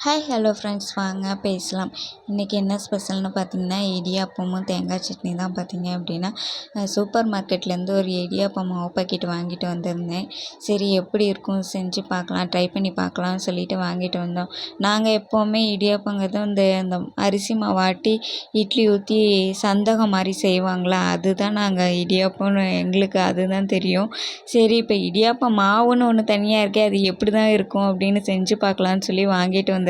Hi hello friends, வாங்க பேசலாம். இன்றைக்கி என்ன ஸ்பெஷல்னு பார்த்தீங்கன்னா, இடியாப்பமும் தேங்காய் சட்னி தான். பார்த்தீங்க அப்படின்னா, சூப்பர் மார்க்கெட்லேருந்து ஒரு இடியாப்பம் மாவு பாக்கெட் வாங்கிட்டு வந்திருந்தேன். சரி எப்படி இருக்கும் செஞ்சு பார்க்கலாம், ட்ரை பண்ணி பார்க்கலாம்னு சொல்லிட்டு வாங்கிட்டு வந்தோம். நாங்கள் எப்போவுமே இடியாப்பங்கிறது அந்த அரிசி மாவாட்டி இட்லி ஊற்றி சந்தகம் மாதிரி செய்வாங்களா, அதுதான் நாங்கள் இடியாப்பம்னு எங்களுக்கு அதுதான் தெரியும். சரி இப்போ இடியாப்பம் மாவுன்னு ஒன்று தனியாக இருக்கே, அது எப்படி தான் இருக்கும் அப்படின்னு செஞ்சு பார்க்கலான்னு சொல்லி வாங்கிட்டு வந்திருந்தேன்.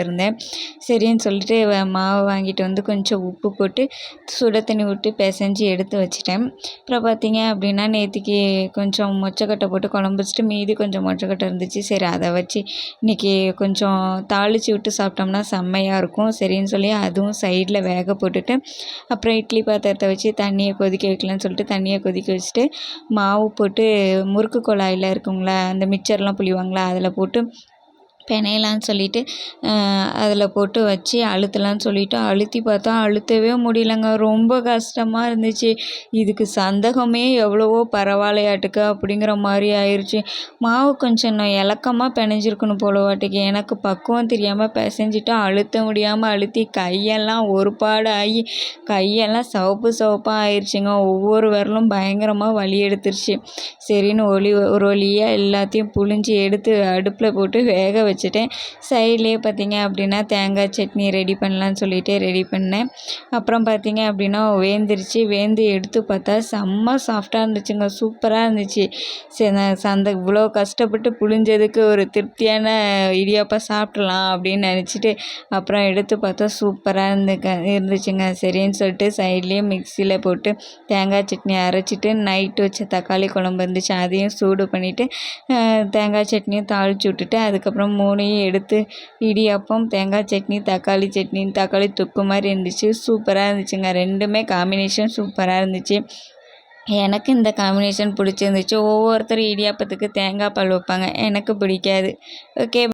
சரின்னு சொல்லிட்டு மாவு வாங்கிட்டு வந்து கொஞ்சம் உப்பு போட்டு சுட தண்ணி விட்டு பிசைஞ்சு எடுத்து வச்சிட்டேன். அப்புறம் பார்த்தீங்க அப்படின்னா, நேற்றுக்கு கொஞ்சம் மொச்சக்கொட்டை போட்டு குழம்பு வச்சுட்டு மீதி கொஞ்சம் மொச்சக்கொட்டை இருந்துச்சு. சரி அதை வச்சு இன்றைக்கி கொஞ்சம் தாளித்து விட்டு சாப்பிட்டோம்னா செம்மையாக இருக்கும். சரின்னு சொல்லி அதுவும் சைடில் வேக போட்டுட்டு, அப்புறம் இட்லி பாத்திரத்தை வச்சு தண்ணியை கொதிக்க வைக்கலான்னு சொல்லிட்டு தண்ணியை கொதிக்க வச்சுட்டு மாவு போட்டு முறுக்கு குழாயில் இருக்குங்களா, அந்த மிக்சர்லாம் புளிவாங்களா, அதில் போட்டு பிணையலான்னு சொல்லிட்டு அதில் போட்டு வச்சு அழுத்தலான்னு சொல்லிட்டு அழுத்தி பார்த்தா அழுத்தவே முடியலங்க. ரொம்ப கஷ்டமாக இருந்துச்சு. இதுக்கு சந்தகமே எவ்வளவோ பரவாயில்லையாட்டுக்கு அப்படிங்கிற மாதிரி ஆயிடுச்சு. மாவு கொஞ்சம் நான் இலக்கமாக பிணைஞ்சிருக்கணும் போலவாட்டுக்கு. எனக்கு பக்குவம் தெரியாமல் பிசைஞ்சிட்டு அழுத்த முடியாமல் அழுத்தி கையெல்லாம் ஒரு பாடு ஆகி கையெல்லாம் சிவப்பு சிவப்பாக ஆயிடுச்சுங்க. ஒவ்வொரு விரலும் பயங்கரமாக வலி எடுத்துருச்சு. சரின்னு ஒரு வழியாக எல்லாத்தையும் புழிஞ்சி எடுத்து அடுப்பில் போட்டு வேக வச்சுட்டேன். சைட்லேயே பார்த்தீங்க அப்படின்னா தேங்காய் சட்னி ரெடி பண்ணலான்னு சொல்லிட்டு ரெடி பண்ணேன். அப்புறம் பார்த்தீங்க அப்படின்னா வெந்து எடுத்து பார்த்தா செம்ம சாஃப்டாக இருந்துச்சுங்க. சூப்பராக இருந்துச்சு. சரி, நான் இவ்வளோ கஷ்டப்பட்டு புழிஞ்சதுக்கு ஒரு திருப்தியான இடியாப்பம் சாப்பிட்றலாம் அப்படின்னு நினச்சிட்டு அப்புறம் எடுத்து பார்த்தா சூப்பராக இருந்துச்சுங்க. சரின்னு சொல்லிட்டு சைட்லேயே மிக்சியில் போட்டு தேங்காய் சட்னி அரைச்சிட்டு நைட்டு வச்ச தக்காளி குழம்பு இருந்துச்சு, அதையும் சூடு பண்ணிவிட்டு தேங்காய் சட்னியும் தாளித்து விட்டுட்டு அதுக்கப்புறம் மூணையும் எடுத்து இடியாப்பம், தேங்காய் சட்னி, தக்காளி சட்னி, தக்காளி தொக்கு மாதிரி இருந்துச்சு. சூப்பராக இருந்துச்சுங்க. ரெண்டுமே காம்பினேஷன் சூப்பராக இருந்துச்சு. எனக்கு இந்த காம்பினேஷன் பிடிச்சிருந்துச்சு. ஒவ்வொருத்தரும் இடியாப்பத்துக்கு தேங்காய் பால் வைப்பாங்க, எனக்கு பிடிக்காது. ஓகே.